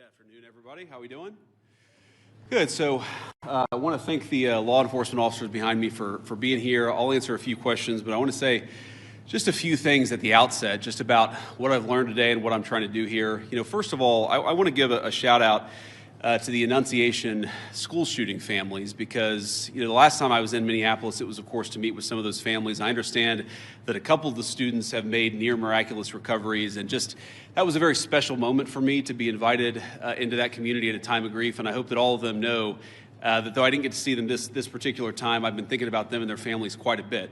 Good afternoon, everybody. How are we doing? Good. So I want to thank the law enforcement officers behind me for being here. I'll answer a few questions, but I want to say just a few things at the outset, just about what I've learned today and what I'm trying to do here. First of all, I want to give a shout out to the Annunciation school shooting families, because the last time I was in Minneapolis, it was, of course, to meet with some of those families. I understand that a couple of the students have made near miraculous recoveries, and just that was a very special moment for me to be invited into that community at a time of grief. And I hope that all of them know that though I didn't get to see them this particular time, I've been thinking about them and their families quite a bit.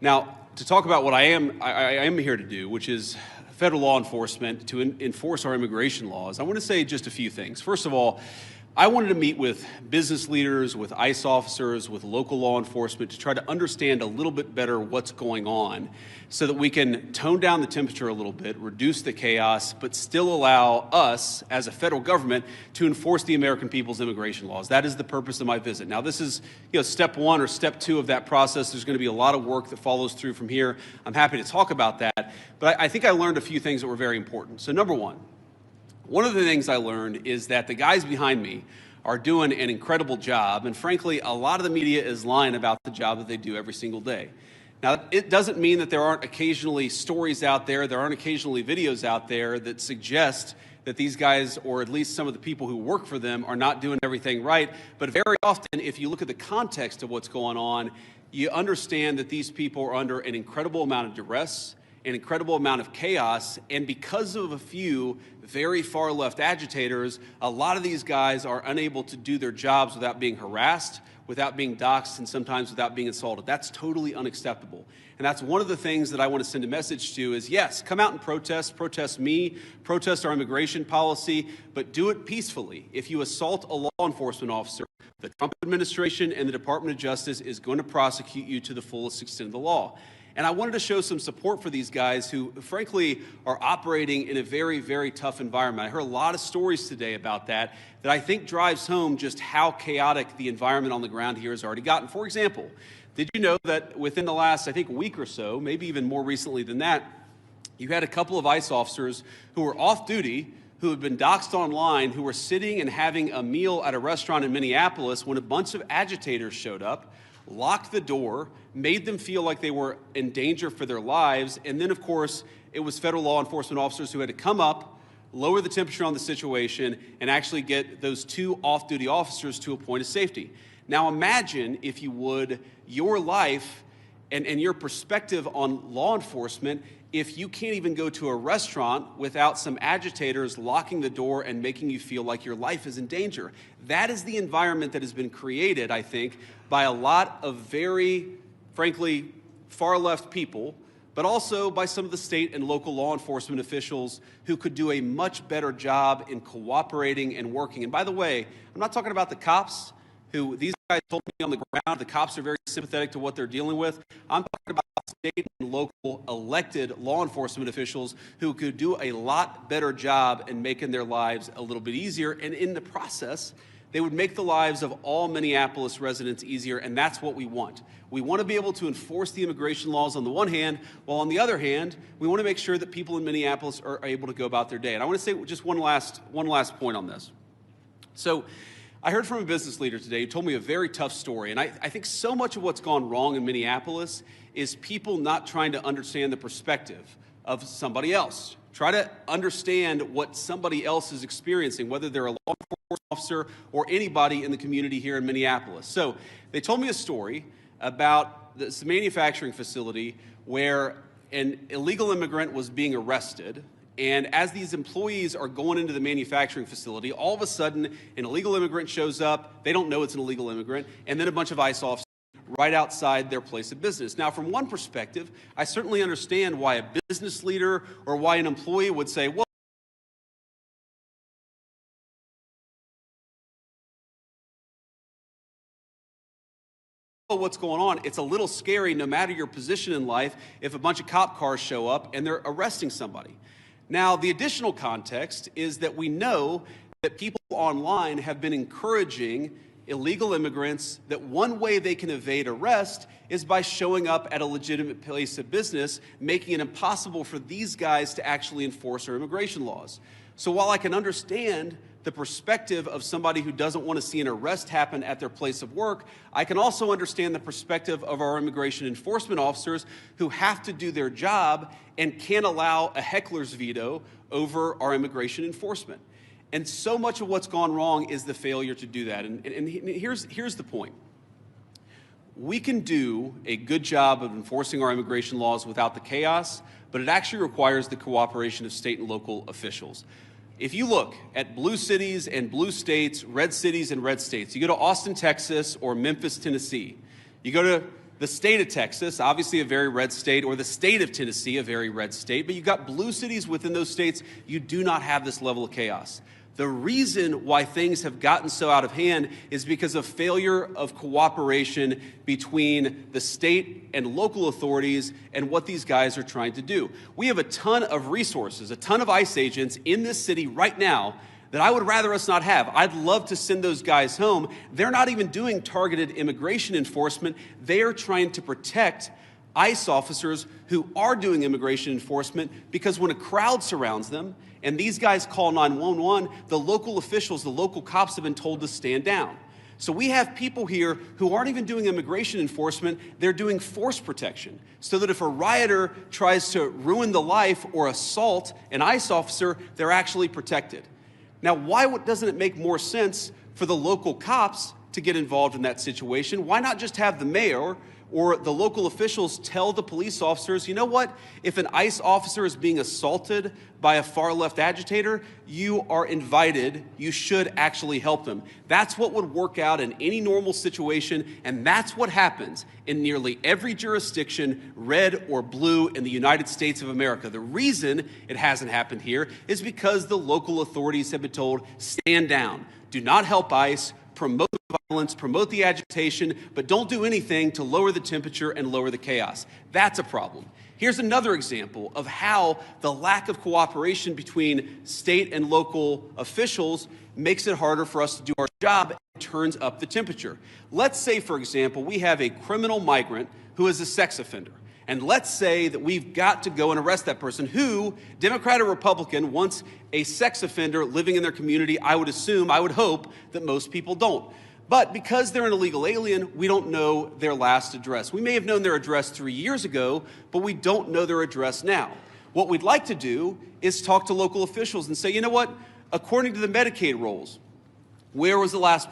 Now, to talk about what I am here to do, which is federal law enforcement, to enforce our immigration laws, I want to say just a few things. First of all, I wanted to meet with business leaders, with ICE officers, with local law enforcement to try to understand a little bit better what's going on so that we can tone down the temperature a little bit, reduce the chaos, but still allow us as a federal government to enforce the American people's immigration laws. That is the purpose of my visit. Now, this is step one or step two of that process. There's going to be a lot of work that follows through from here. I'm happy to talk about that, but I think I learned a few things that were very important. So number one of the things I learned is that the guys behind me are doing an incredible job, and frankly, a lot of the media is lying about the job that they do every single day. Now, it doesn't mean that there aren't occasionally stories out there, there aren't occasionally videos out there that suggest that these guys, or at least some of the people who work for them, are not doing everything right. But very often, if you look at the context of what's going on, you understand that these people are under an incredible amount of duress, an incredible amount of chaos, and because of a few very far left agitators, a lot of these guys are unable to do their jobs without being harassed, without being doxxed, and sometimes without being assaulted. That's totally unacceptable. And that's one of the things that I want to send a message to is, yes, come out and protest me, protest our immigration policy, but do it peacefully. If you assault a law enforcement officer, the Trump administration and the Department of Justice is going to prosecute you to the fullest extent of the law. And I wanted to show some support for these guys who, frankly, are operating in a very, very tough environment. I heard a lot of stories today about that I think drives home just how chaotic the environment on the ground here has already gotten. For example, did you know that within the last, I think, week or so, maybe even more recently than that, you had a couple of ICE officers who were off duty, who had been doxxed online, who were sitting and having a meal at a restaurant in Minneapolis when a bunch of agitators showed up, locked the door, made them feel like they were in danger for their lives, and then, of course, it was federal law enforcement officers who had to come up, lower the temperature on the situation, and actually get those two off-duty officers to a point of safety. Now imagine, if you would, your life and your perspective on law enforcement if you can't even go to a restaurant without some agitators locking the door and making you feel like your life is in danger. That is the environment that has been created, I think, by a lot of very, frankly, far-left people, but also by some of the state and local law enforcement officials who could do a much better job in cooperating and working. And by the way, I'm not talking about the cops, who these guys told me on the ground, the cops are very sympathetic to what they're dealing with. I'm talking about state and local elected law enforcement officials who could do a lot better job in making their lives a little bit easier. And in the process, they would make the lives of all Minneapolis residents easier, and that's what we want. We want to be able to enforce the immigration laws on the one hand, while on the other hand, we want to make sure that people in Minneapolis are able to go about their day. And I want to say just one last point on this. So I heard from a business leader today who told me a very tough story, and I think so much of what's gone wrong in Minneapolis is people not trying to understand the perspective of somebody else. Try to understand what somebody else is experiencing, whether they're a law enforcement officer or anybody in the community here in Minneapolis. So they told me a story about this manufacturing facility where an illegal immigrant was being arrested. And as these employees are going into the manufacturing facility, all of a sudden, an illegal immigrant shows up. They don't know it's an illegal immigrant. And then a bunch of ICE officers right outside their place of business. Now, from one perspective, I certainly understand why a business leader or why an employee would say, well, what's going on? It's a little scary, no matter your position in life, if a bunch of cop cars show up and they're arresting somebody. Now, the additional context is that we know that people online have been encouraging illegal immigrants that one way they can evade arrest is by showing up at a legitimate place of business, making it impossible for these guys to actually enforce our immigration laws. So while I can understand the perspective of somebody who doesn't want to see an arrest happen at their place of work, I can also understand the perspective of our immigration enforcement officers who have to do their job and can't allow a heckler's veto over our immigration enforcement. And so much of what's gone wrong is the failure to do that. And here's the point. We can do a good job of enforcing our immigration laws without the chaos, but it actually requires the cooperation of state and local officials. If you look at blue cities and blue states, red cities and red states, you go to Austin, Texas, or Memphis, Tennessee. You go to the state of Texas, obviously a very red state, or the state of Tennessee, a very red state, but you've got blue cities within those states, you do not have this level of chaos. The reason why things have gotten so out of hand is because of failure of cooperation between the state and local authorities and what these guys are trying to do. We have a ton of resources, a ton of ICE agents in this city right now that I would rather us not have. I'd love to send those guys home. They're not even doing targeted immigration enforcement. They are trying to protect ICE officers who are doing immigration enforcement, because when a crowd surrounds them and these guys call 911, the local officials, the local cops have been told to stand down. So we have people here who aren't even doing immigration enforcement, they're doing force protection, so that if a rioter tries to ruin the life or assault an ICE officer, they're actually protected. Now, why doesn't it make more sense for the local cops to get involved in that situation? Why not just have the mayor or the local officials tell the police officers, you know what, if an ICE officer is being assaulted by a far-left agitator, you are invited, you should actually help them. That's what would work out in any normal situation, and that's what happens in nearly every jurisdiction, red or blue, in the United States of America. The reason it hasn't happened here is because the local authorities have been told, stand down, do not help ICE, promote the violence, promote the agitation, but don't do anything to lower the temperature and lower the chaos. That's a problem. Here's another example of how the lack of cooperation between state and local officials makes it harder for us to do our job and turns up the temperature. Let's say, for example, we have a criminal migrant who is a sex offender. And let's say that we've got to go and arrest that person who, Democrat or Republican, wants a sex offender living in their community. I would assume, I would hope that most people don't. But because they're an illegal alien, we don't know their last address. We may have known their address 3 years ago, but we don't know their address now. What we'd like to do is talk to local officials and say, you know what, according to the Medicaid rules, where was the last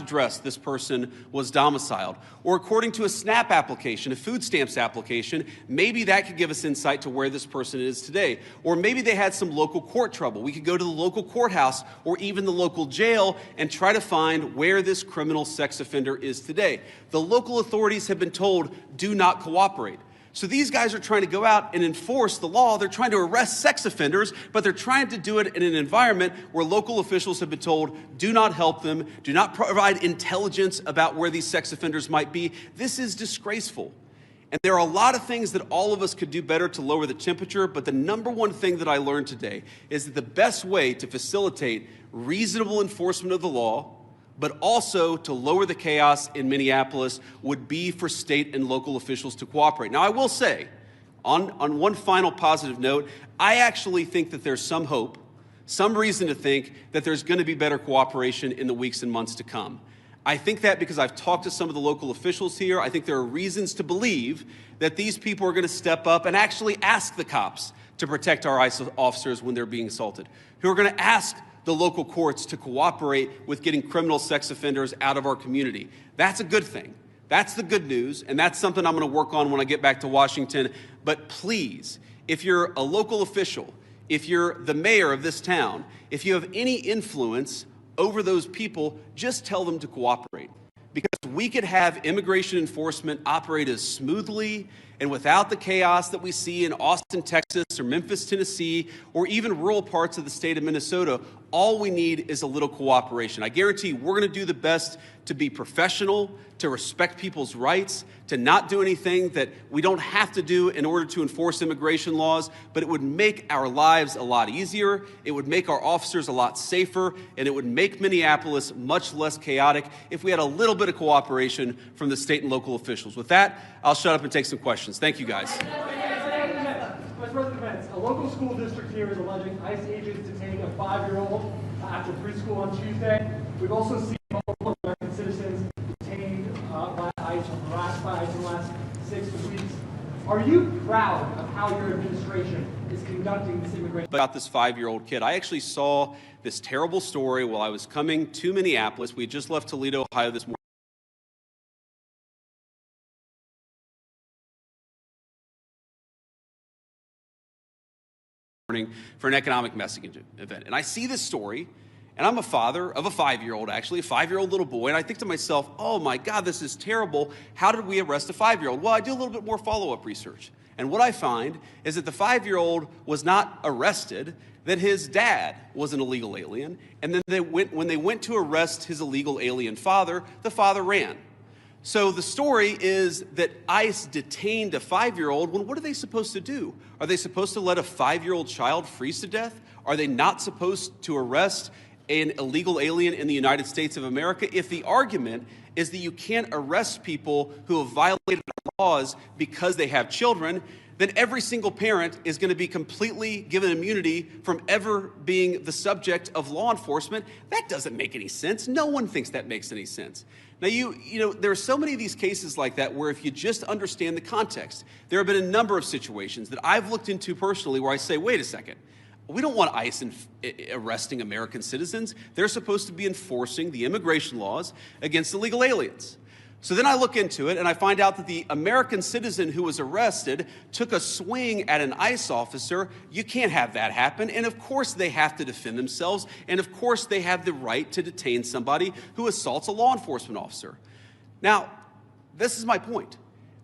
address this person was domiciled? Or according to a SNAP application, a food stamps application, maybe that could give us insight to where this person is today. Or maybe they had some local court trouble. We could go to the local courthouse or even the local jail and try to find where this criminal sex offender is today. The local authorities have been told, do not cooperate. So these guys are trying to go out and enforce the law. They're trying to arrest sex offenders, but they're trying to do it in an environment where local officials have been told, do not help them, do not provide intelligence about where these sex offenders might be. This is disgraceful. And there are a lot of things that all of us could do better to lower the temperature, but the number one thing that I learned today is that the best way to facilitate reasonable enforcement of the law, but also to lower the chaos in Minneapolis, would be for state and local officials to cooperate. Now, I will say, on one final positive note, I actually think that there's some hope, some reason to think that there's going to be better cooperation in the weeks and months to come. I think that because I've talked to some of the local officials here. I think there are reasons to believe that these people are going to step up and actually ask the cops to protect our ICE officers when they're being assaulted, who are going to ask the local courts to cooperate with getting criminal sex offenders out of our community. That's a good thing. That's the good news, and that's something I'm going to work on when I get back to Washington. But please, if you're a local official, if you're the mayor of this town, if you have any influence over those people, just tell them to cooperate. Because we could have immigration enforcement operate as smoothly and without the chaos that we see in Austin, Texas, or Memphis, Tennessee, or even rural parts of the state of Minnesota, All we need is a little cooperation. I guarantee we're going to do the best to be professional, to respect people's rights, to not do anything that we don't have to do in order to enforce immigration laws, but it would make our lives a lot easier, it would make our officers a lot safer, and it would make Minneapolis much less chaotic if we had a little bit of cooperation from the state and local officials. With that, I'll shut up and take some questions. Thank you, guys. President Vance, a local school district here is alleging ICE agents detaining a 5-year-old after preschool on Tuesday. We've also seen multiple American citizens detained by ICE or harassed by ICE in the last 6 weeks. Are you proud of how your administration is conducting this immigration? About this 5-year-old kid, I actually saw this terrible story while I was coming to Minneapolis. We had just left Toledo, Ohio this morning. For an economic messaging event. And I see this story, and I'm a father of a 5-year-old, actually, a 5-year-old little boy, and I think to myself, oh my God, this is terrible. How did we arrest a 5-year-old? Well, I do a little bit more follow-up research. And what I find is that the 5-year-old was not arrested, that his dad was an illegal alien, and then when they went to arrest his illegal alien father, the father ran. So the story is that ICE detained a 5-year-old. Well, what are they supposed to do? Are they supposed to let a 5-year-old child freeze to death? Are they not supposed to arrest an illegal alien in the United States of America? If the argument is that you can't arrest people who have violated laws because they have children, then every single parent is going to be completely given immunity from ever being the subject of law enforcement. That doesn't make any sense. No one thinks that makes any sense. Now, you know, there are so many of these cases like that where if you just understand the context, there have been a number of situations that I've looked into personally where I say, wait a second, we don't want ICE arresting American citizens. They're supposed to be enforcing the immigration laws against illegal aliens. So then I look into it and I find out that the American citizen who was arrested took a swing at an ICE officer. You can't have that happen. And of course they have to defend themselves. And of course they have the right to detain somebody who assaults a law enforcement officer. Now, this is my point.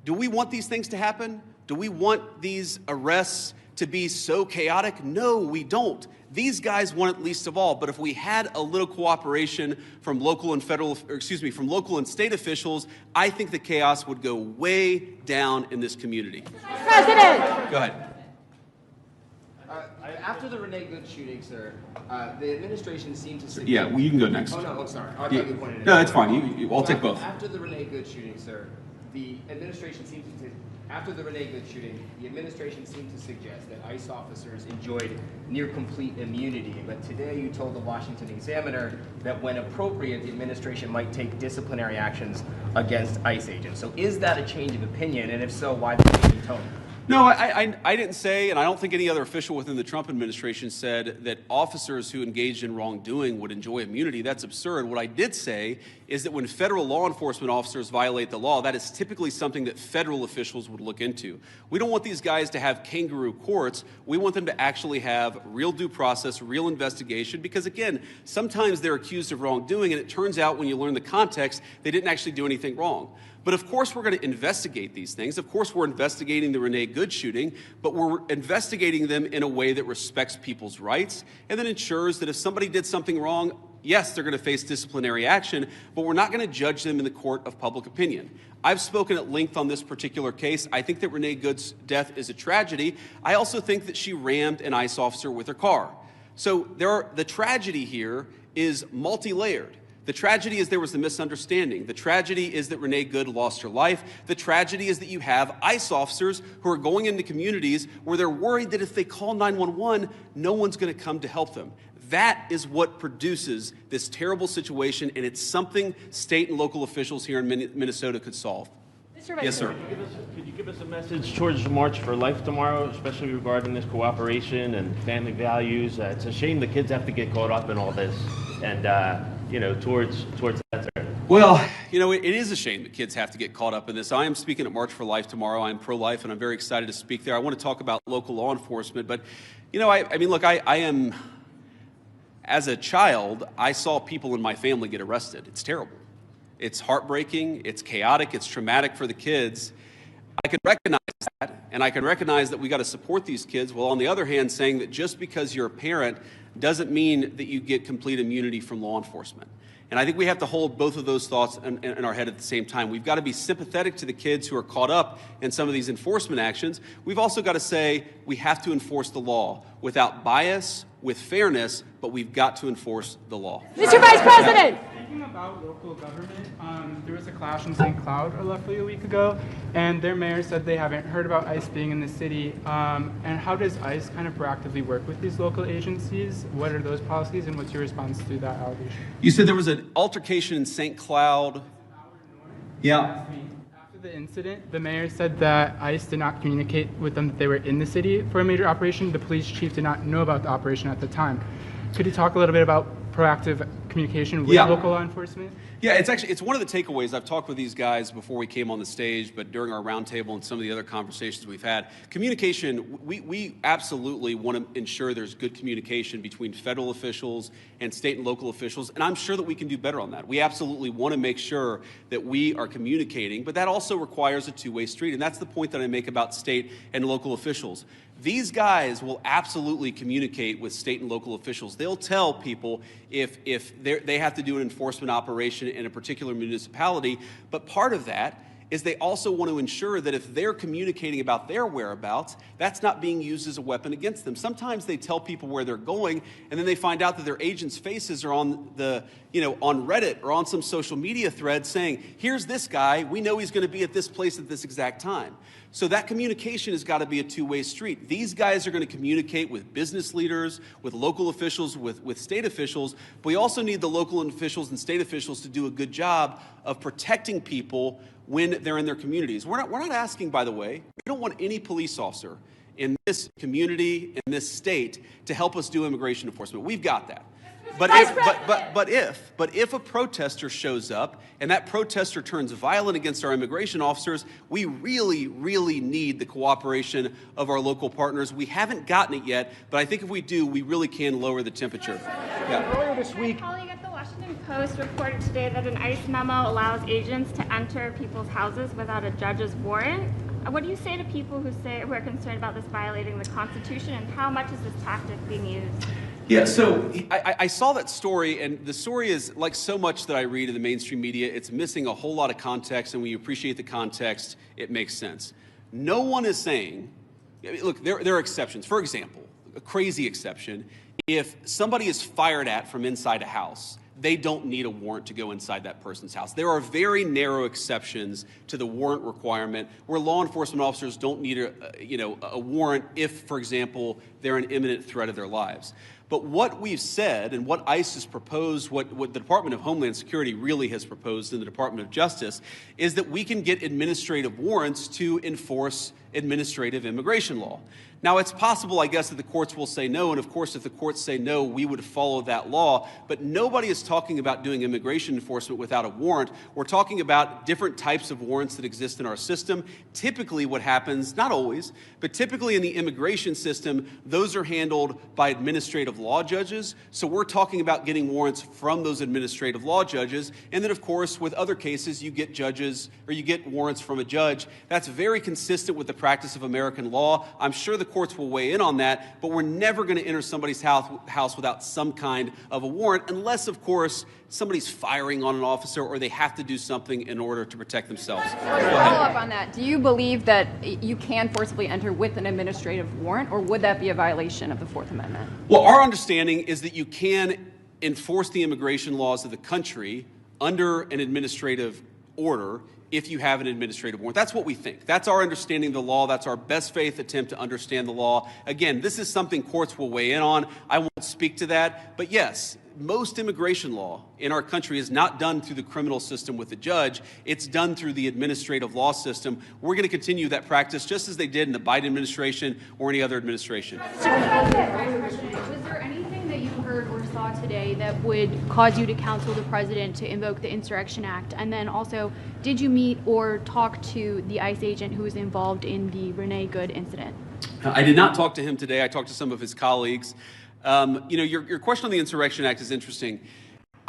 Do we want these things to happen? Do we want these arrests to be so chaotic? No, we don't. These guys want it least of all, but if we had a little cooperation from local and from local and state officials, I think the chaos would go way down in this community. President! Go ahead. After the Renee Good shooting, sir, the administration seemed to suggest... Yeah, well, you can go next. Oh, no, I'm sorry. I thought you pointed it No, out. that's fine. I'll take both. After the Renee Good shooting, sir, the administration seemed to... After the Renee Good shooting, the administration seemed to suggest that ICE officers enjoyed near complete immunity. But today you told the Washington Examiner that when appropriate, the administration might take disciplinary actions against ICE agents. So is that a change of opinion? And if so, why the change in tone? No, I didn't say, and I don't think any other official within the Trump administration said that officers who engaged in wrongdoing would enjoy immunity. That's absurd. What I did say is that when federal law enforcement officers violate the law, that is typically something that federal officials would look into. We don't want these guys to have kangaroo courts. We want them to actually have real due process, real investigation, because again, sometimes they're accused of wrongdoing, and it turns out when you learn the context, they didn't actually do anything wrong. But of course we're going to investigate these things. Of course we're investigating the Renee Good shooting, but we're investigating them in a way that respects people's rights and that ensures that if somebody did something wrong, yes, they're going to face disciplinary action, but we're not going to judge them in the court of public opinion. I've spoken at length on this particular case. I think that Renee Good's death is a tragedy. I also think that she rammed an ICE officer with her car. So the tragedy here is multi-layered. The tragedy is there was a misunderstanding. The tragedy is that Renee Good lost her life. The tragedy is that you have ICE officers who are going into communities where they're worried that if they call 911, no one's going to come to help them. That is what produces this terrible situation, and it's something state and local officials here in Minnesota could solve. Yes, sir. Could you give us a message towards the March for Life tomorrow, especially regarding this cooperation and family values? It's a shame the kids have to get caught up in all this, and towards that. Well, it is a shame that kids have to get caught up in this. I am speaking at March for Life tomorrow. I'm pro-life, and I'm very excited to speak there. I want to talk about local law enforcement, but I am. As a child, I saw people in my family get arrested. It's terrible. It's heartbreaking, it's chaotic, it's traumatic for the kids. I can recognize that, and I can recognize that we got to support these kids, while on the other hand saying that just because you're a parent doesn't mean that you get complete immunity from law enforcement. And I think we have to hold both of those thoughts in our head at the same time. We've got to be sympathetic to the kids who are caught up in some of these enforcement actions. We've also got to say we have to enforce the law without bias, with fairness, but we've got to enforce the law. Mr. Vice President! Thinking about local government, there was a clash in St. Cloud roughly a week ago, and their mayor said they haven't heard about ICE being in the city. And how does ICE kind of proactively work with these local agencies? What are those policies, and what's your response to that allegation? You said there was an altercation in St. Cloud. Yeah. After the incident, the mayor said that ICE did not communicate with them that they were in the city for a major operation. The police chief did not know about the operation at the time. Could you talk a little bit about proactive communication with local law enforcement? Yeah, it's one of the takeaways. I've talked with these guys before we came on the stage, but during our roundtable and some of the other conversations we've had, communication, we absolutely want to ensure there's good communication between federal officials and state and local officials, and I'm sure that we can do better on that. We absolutely want to make sure that we are communicating, but that also requires a two-way street, and that's the point that I make about state and local officials. These guys will absolutely communicate with state and local officials. They'll tell people if they have to do an enforcement operation in a particular municipality, but part of that is they also want to ensure that if they're communicating about their whereabouts, that's not being used as a weapon against them. Sometimes they tell people where they're going, and then they find out that their agents' faces are on on Reddit or on some social media thread saying, here's this guy, we know he's going to be at this place at this exact time. So that communication has got to be a two-way street. These guys are going to communicate with business leaders, with local officials, with state officials, but we also need the local officials and state officials to do a good job of protecting people when they're in their communities. We're not asking, by the way, we don't want any police officer in this community, in this state, to help us do immigration enforcement. We've got that. But if a protester shows up and that protester turns violent against our immigration officers, we really, really need the cooperation of our local partners. We haven't gotten it yet, but I think if we do, we really can lower the temperature. Yeah. Earlier this week, colleague at the Washington Post reported today that an ICE memo allows agents to enter people's houses without a judge's warrant. What do you say to people who are concerned about this violating the Constitution, and how much is this tactic being used? Yeah, so I saw that story, and the story is like so much that I read in the mainstream media, it's missing a whole lot of context, and when you appreciate the context, it makes sense. No one is saying, look, there are exceptions. For example, a crazy exception, if somebody is fired at from inside a house, they don't need a warrant to go inside that person's house. There are very narrow exceptions to the warrant requirement where law enforcement officers don't need a warrant if, for example, they're an imminent threat of their lives. But what we've said and what ICE has proposed, what the Department of Homeland Security really has proposed in the Department of Justice, is that we can get administrative warrants to enforce administrative immigration law. Now, it's possible, I guess, that the courts will say no, and of course, if the courts say no, we would follow that law, but nobody is talking about doing immigration enforcement without a warrant. We're talking about different types of warrants that exist in our system. Typically what happens, not always, but typically in the immigration system, those are handled by administrative law judges, so we're talking about getting warrants from those administrative law judges, and then of course, with other cases, you get judges, or you get warrants from a judge. That's very consistent with the practice of American law. I'm sure the courts will weigh in on that, but we're never going to enter somebody's house without some kind of a warrant, unless, of course, somebody's firing on an officer or they have to do something in order to protect themselves. Follow up on that. Do you believe that you can forcibly enter with an administrative warrant, or would that be a violation of the Fourth Amendment? Well, our understanding is that you can enforce the immigration laws of the country under an administrative order if you have an administrative warrant. That's what we think. That's our understanding of the law. That's our best faith attempt to understand the law. Again, this is something courts will weigh in on. I won't speak to that. But yes, most immigration law in our country is not done through the criminal system with the judge. It's done through the administrative law system. We're going to continue that practice just as they did in the Biden administration or any other administration. Was there anything that you heard or saw today that would cause you to counsel the president to invoke the Insurrection Act? And then also, did you meet or talk to the ICE agent who was involved in the Renee Good incident? I did not talk to him today. I talked to some of his colleagues. Your question on the Insurrection Act is interesting.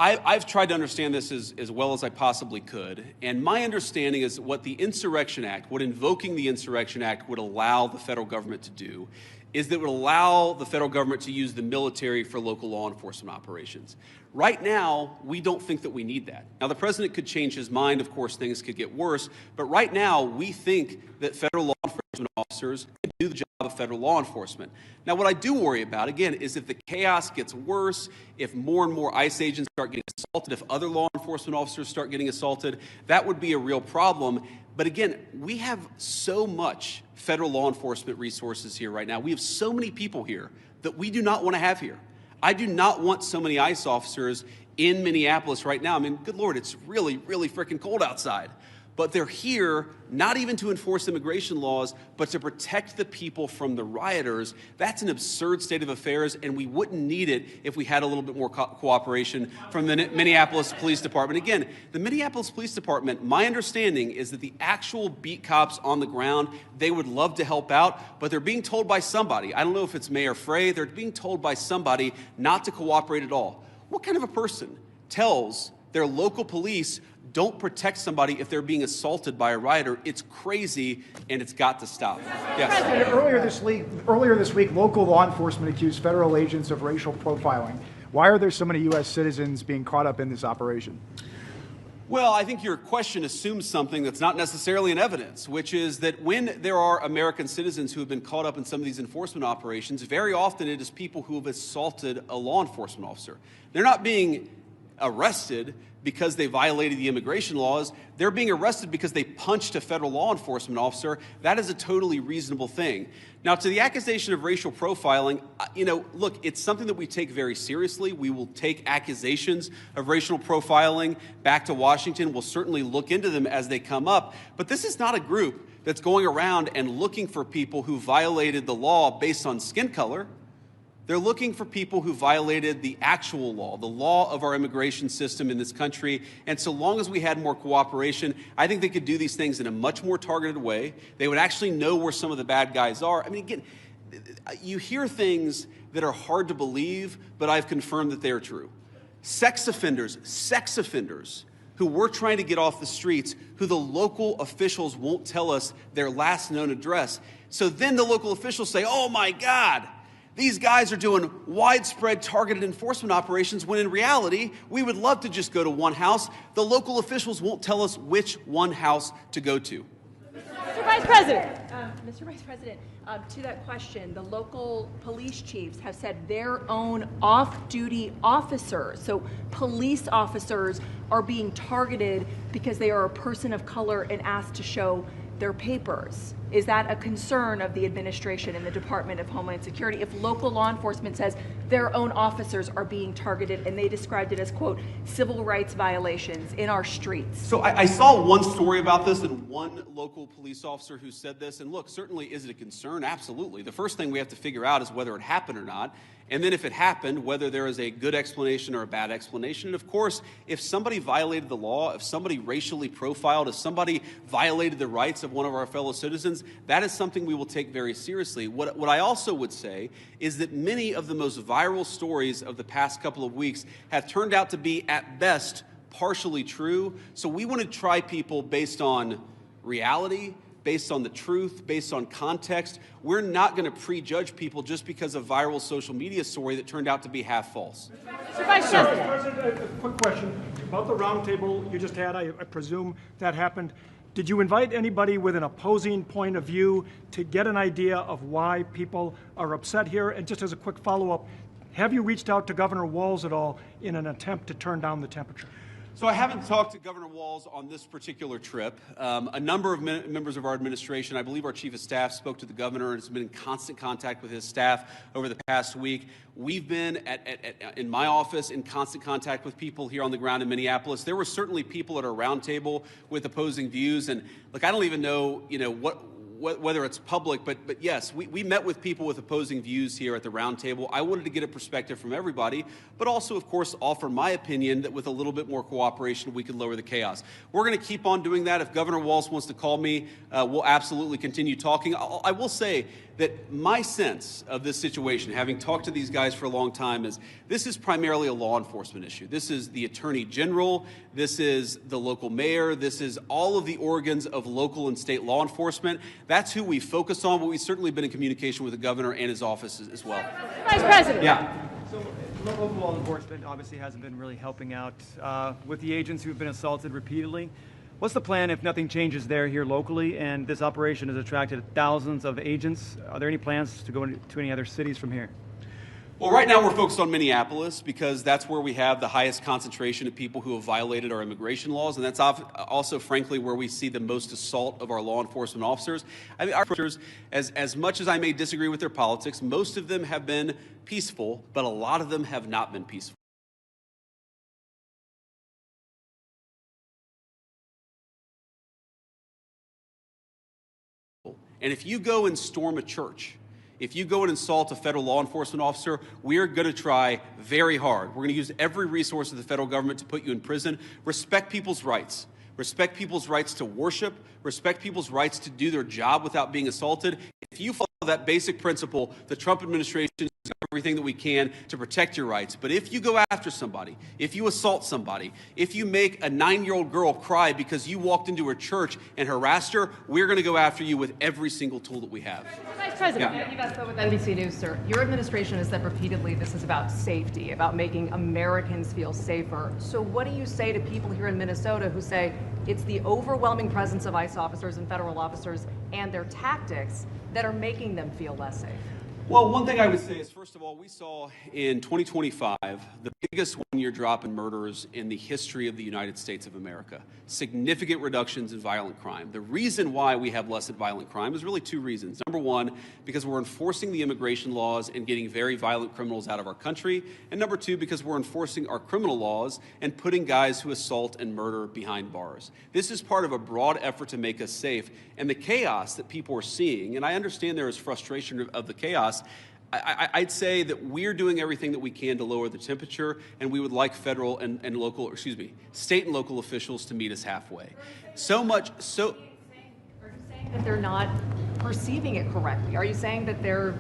I've tried to understand this as well as I possibly could, and my understanding is what the Insurrection Act, what invoking the Insurrection Act would allow the federal government to do is that it would allow the federal government to use the military for local law enforcement operations. Right now, we don't think that we need that. Now, the president could change his mind. Of course, things could get worse. But right now, we think that federal law enforcement officers can do the job of federal law enforcement. Now, what I do worry about, again, is if the chaos gets worse, if more and more ICE agents start getting assaulted, if other law enforcement officers start getting assaulted, that would be a real problem. But again, we have so much federal law enforcement resources here right now. We have so many people here that we do not want to have here. I do not want so many ICE officers in Minneapolis right now. I mean, good Lord, it's really, really freaking cold outside. But they're here not even to enforce immigration laws, but to protect the people from the rioters. That's an absurd state of affairs, and we wouldn't need it if we had a little bit more cooperation from the Minneapolis Police Department. Again, the Minneapolis Police Department, my understanding is that the actual beat cops on the ground, they would love to help out, but they're being told by somebody, I don't know if it's Mayor Frey, they're being told by somebody not to cooperate at all. What kind of a person tells their local police don't protect somebody if they're being assaulted by a rioter? It's crazy, and it's got to stop. Yes. Earlier this week, local law enforcement accused federal agents of racial profiling. Why are there so many U.S. citizens being caught up in this operation? Well, I think your question assumes something that's not necessarily in evidence, which is that when there are American citizens who have been caught up in some of these enforcement operations, very often it is people who have assaulted a law enforcement officer. They're not being arrested because they violated the immigration laws. They're being arrested because they punched a federal law enforcement officer. That is a totally reasonable thing. Now, to the accusation of racial profiling, look, it's something that we take very seriously. We will take accusations of racial profiling back to Washington. We'll certainly look into them as they come up. But this is not a group that's going around and looking for people who violated the law based on skin color. They're looking for people who violated the actual law, the law of our immigration system in this country. And so long as we had more cooperation, I think they could do these things in a much more targeted way. They would actually know where some of the bad guys are. I mean, again, you hear things that are hard to believe, but I've confirmed that they are true. Sex offenders who we're trying to get off the streets, who the local officials won't tell us their last known address. So then the local officials say, oh my God, these guys are doing widespread targeted enforcement operations when in reality, we would love to just go to one house. The local officials won't tell us which one house to go to. Mr. Vice President. Mr. Vice President, to that question, the local police chiefs have said their own off-duty officers, so police officers, are being targeted because they are a person of color and asked to show their papers. Is that a concern of the administration and the Department of Homeland Security if local law enforcement says their own officers are being targeted and they described it as, quote, civil rights violations in our streets? So I saw one story about this and one local police officer who said this. And look, certainly is it a concern? Absolutely. The first thing we have to figure out is whether it happened or not. And then if it happened, whether there is a good explanation or a bad explanation. And of course, if somebody violated the law, if somebody racially profiled, if somebody violated the rights of one of our fellow citizens, that is something we will take very seriously. What I also would say is that many of the most viral stories of the past couple of weeks have turned out to be, at best, partially true. So we want to try people based on reality, based on the truth, based on context. We're not going to prejudge people just because of viral social media story that turned out to be half false. Mr. Vice President, a quick question about the roundtable you just had. I presume that happened. Did you invite anybody with an opposing point of view to get an idea of why people are upset here? And just as a quick follow-up, have you reached out to Governor Walz at all in an attempt to turn down the temperature? So I haven't talked to Governor Walz on this particular trip. A number of members of our administration, I believe our chief of staff, spoke to the governor and has been in constant contact with his staff over the past week. We've been, in my office, in constant contact with people here on the ground in Minneapolis. There were certainly people at our roundtable with opposing views. And look, I don't even know, whether it's public, but yes, we met with people with opposing views here at the roundtable. I wanted to get a perspective from everybody, but also, of course, offer my opinion that with a little bit more cooperation, we could lower the chaos. We're going to keep on doing that. If Governor Walz wants to call me, we'll absolutely continue talking. I will say that my sense of this situation, having talked to these guys for a long time, is this is primarily a law enforcement issue. This is the Attorney General, this is the local mayor, this is all of the organs of local and state law enforcement. That's who we focus on, but we've certainly been in communication with the governor and his office as well. Vice President. Yeah. So local law enforcement obviously hasn't been really helping out with the agents who've been assaulted repeatedly. What's the plan if nothing changes here locally, and this operation has attracted thousands of agents? Are there any plans to go to any other cities from here? Well, right now we're focused on Minneapolis because that's where we have the highest concentration of people who have violated our immigration laws, and that's also, frankly, where we see the most assault of our law enforcement officers. I mean, our officers, as much as I may disagree with their politics, most of them have been peaceful, but a lot of them have not been peaceful. And if you go and storm a church, if you go and insult a federal law enforcement officer, we're going to try very hard. We're going to use every resource of the federal government to put you in prison. Respect people's rights. Respect people's rights to worship. Respect people's rights to do their job without being assaulted. If you follow that basic principle, the Trump administration is doing everything that we can to protect your rights. But if you go after somebody, if you assault somebody, if you make a 9-year-old girl cry because you walked into her church and harassed her, we're going to go after you with every single tool that we have. Vice President. Yeah. You guys spoke with NBC News, sir. Your administration has said repeatedly this is about safety, about making Americans feel safer. So what do you say to people here in Minnesota who say it's the overwhelming presence of ICE officers and federal officers and their tactics that are making them feel less safe? Well, one thing I would say is, first of all, we saw in 2025 the biggest one-year drop in murders in the history of the United States of America. Significant reductions in violent crime. The reason why we have less violent crime is really two reasons. Number one, because we're enforcing the immigration laws and getting very violent criminals out of our country. And number two, because we're enforcing our criminal laws and putting guys who assault and murder behind bars. This is part of a broad effort to make us safe. And the chaos that people are seeing, and I understand there is frustration of the chaos, I'd say that we're doing everything that we can to lower the temperature, and we would like federal and local, state and local officials to meet us halfway. So much so. Are you saying that they're not perceiving it correctly? Are you saying that they're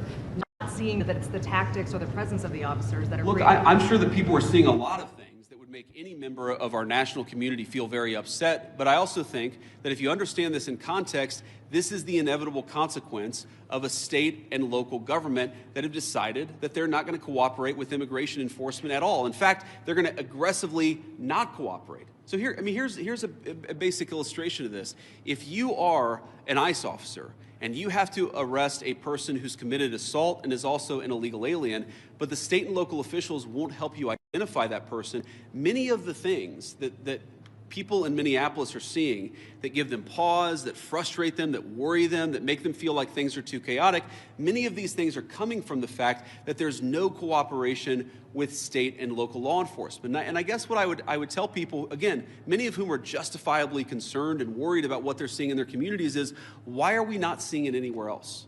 not seeing that it's the tactics or the presence of the officers that are? Look, I'm sure that people are seeing a lot of things that would make any member of our national community feel very upset, but I also think that if you understand this in context, this is the inevitable consequence of a state and local government that have decided that they're not going to cooperate with immigration enforcement at all. In fact, they're going to aggressively not cooperate. So here's a basic illustration of this. If you are an ICE officer and you have to arrest a person who's committed assault and is also an illegal alien, but the state and local officials won't help you identify that person, many of the things that people in Minneapolis are seeing that give them pause, that frustrate them, that worry them, that make them feel like things are too chaotic, many of these things are coming from the fact that there's no cooperation with state and local law enforcement. And I guess what I would tell people, again, many of whom are justifiably concerned and worried about what they're seeing in their communities, is why are we not seeing it anywhere else?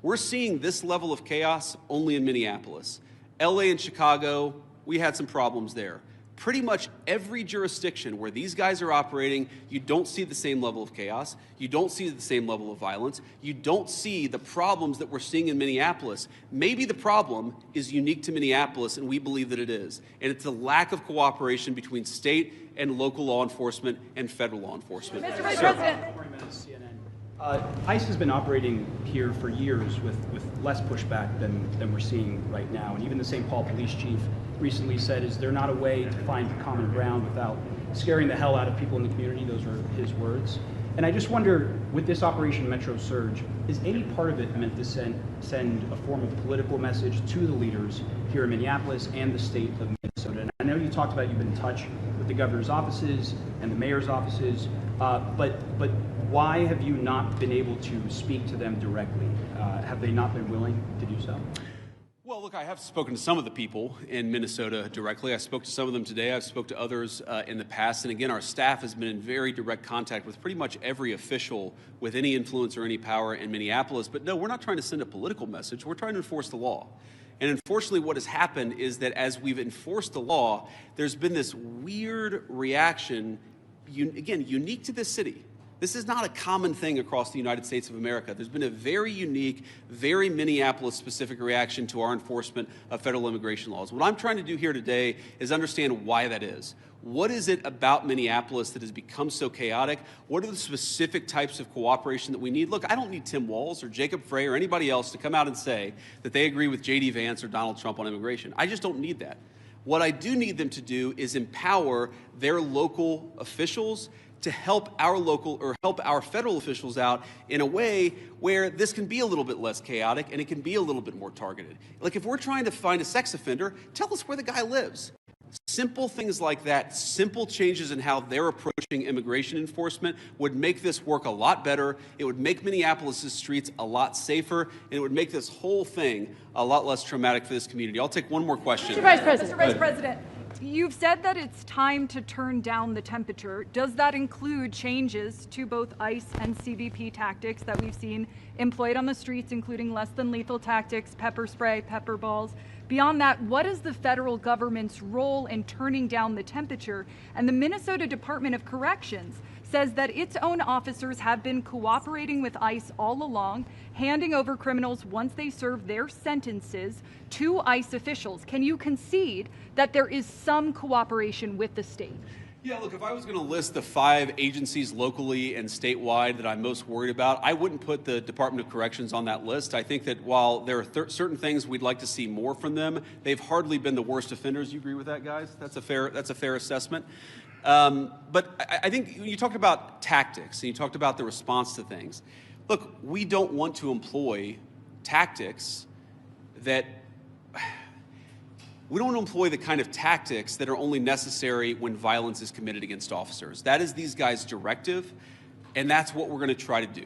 We're seeing this level of chaos only in Minneapolis. LA and Chicago, we had some problems there. Pretty much every jurisdiction where these guys are operating, you don't see the same level of chaos. You don't see the same level of violence. You don't see the problems that we're seeing in Minneapolis. Maybe the problem is unique to Minneapolis, and we believe that it is. And it's a lack of cooperation between state and local law enforcement and federal law enforcement. Mr. Vice President. ICE has been operating here for years with less pushback than we're seeing right now. And even the St. Paul police chief recently said, is there not a way to find common ground without scaring the hell out of people in the community? Those are his words. And I just wonder, with this Operation Metro Surge, is any part of it meant to send a form of political message to the leaders here in Minneapolis and the state of Minnesota? And I know you talked about you've been in touch with the governor's offices and the mayor's offices, but why have you not been able to speak to them directly? Have they not been willing to do so? Well, look, I have spoken to some of the people in Minnesota directly. I spoke to some of them today. I've spoke to others in the past. And again, our staff has been in very direct contact with pretty much every official with any influence or any power in Minneapolis. But no, we're not trying to send a political message. We're trying to enforce the law. And unfortunately, what has happened is that as we've enforced the law, there's been this weird reaction, again, unique to this city. This is not a common thing across the United States of America. There's been a very unique, very Minneapolis-specific reaction to our enforcement of federal immigration laws. What I'm trying to do here today is understand why that is. What is it about Minneapolis that has become so chaotic? What are the specific types of cooperation that we need? Look, I don't need Tim Walz or Jacob Frey or anybody else to come out and say that they agree with JD Vance or Donald Trump on immigration. I just don't need that. What I do need them to do is empower their local officials to help our federal officials out in a way where this can be a little bit less chaotic and it can be a little bit more targeted. Like if we're trying to find a sex offender, tell us where the guy lives. Simple things like that, simple changes in how they're approaching immigration enforcement would make this work a lot better. It would make Minneapolis' streets a lot safer, and it would make this whole thing a lot less traumatic for this community. I'll take one more question. Mr. Vice President, you've said that it's time to turn down the temperature. Does that include changes to both ICE and CBP tactics that we've seen employed on the streets, including less than lethal tactics, pepper spray, pepper balls? Beyond that, what is the federal government's role in turning down the temperature? And the Minnesota Department of Corrections says that its own officers have been cooperating with ICE all along, handing over criminals once they serve their sentences to ICE officials. Can you concede that there is some cooperation with the state? Yeah, look, if I was going to list the 5 agencies locally and statewide that I'm most worried about, I wouldn't put the Department of Corrections on that list. I think that while there are certain things we'd like to see more from them, they've hardly been the worst offenders. You agree with that, guys? That's a fair assessment. But I think when you talked about tactics and you talked about the response to things, look, we don't want to employ tactics that we don't want to employ the kind of tactics that are only necessary when violence is committed against officers. That is these guys' directive, and that's what we're going to try to do.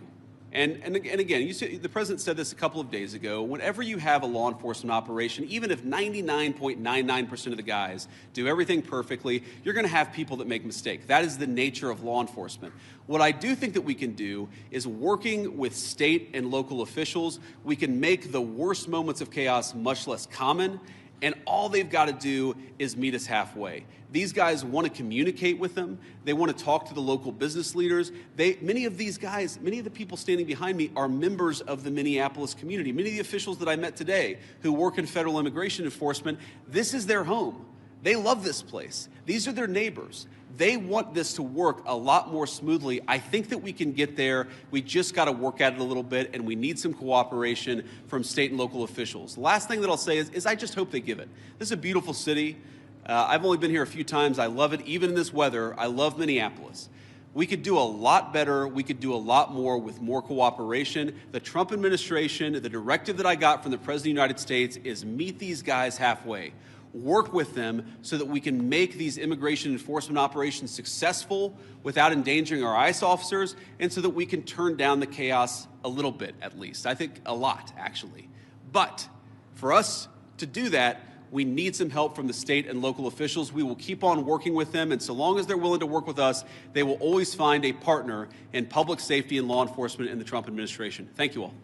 And again, the president said this a couple of days ago, whenever you have a law enforcement operation, even if 99.99% of the guys do everything perfectly, you're going to have people that make mistakes. That is the nature of law enforcement. What I do think that we can do is working with state and local officials, we can make the worst moments of chaos much less common. And all they've got to do is meet us halfway. These guys want to communicate with them. They want to talk to the local business leaders. Many of these guys, many of the people standing behind me are members of the Minneapolis community. Many of the officials that I met today who work in federal immigration enforcement, this is their home. They love this place. These are their neighbors. They want this to work a lot more smoothly. I think that we can get there. We just got to work at it a little bit, and we need some cooperation from state and local officials. The last thing that I'll say is I just hope they give it. This is a beautiful city. I've only been here a few times. I love it. Even in this weather, I love Minneapolis. We could do a lot better. We could do a lot more with more cooperation. The Trump administration, the directive that I got from the President of the United States is meet these guys halfway. Work with them so that we can make these immigration enforcement operations successful without endangering our ICE officers, and so that we can turn down the chaos a little bit, at least. I think a lot, actually. But for us to do that, we need some help from the state and local officials. We will keep on working with them, and so long as they're willing to work with us, they will always find a partner in public safety and law enforcement in the Trump administration. Thank you all.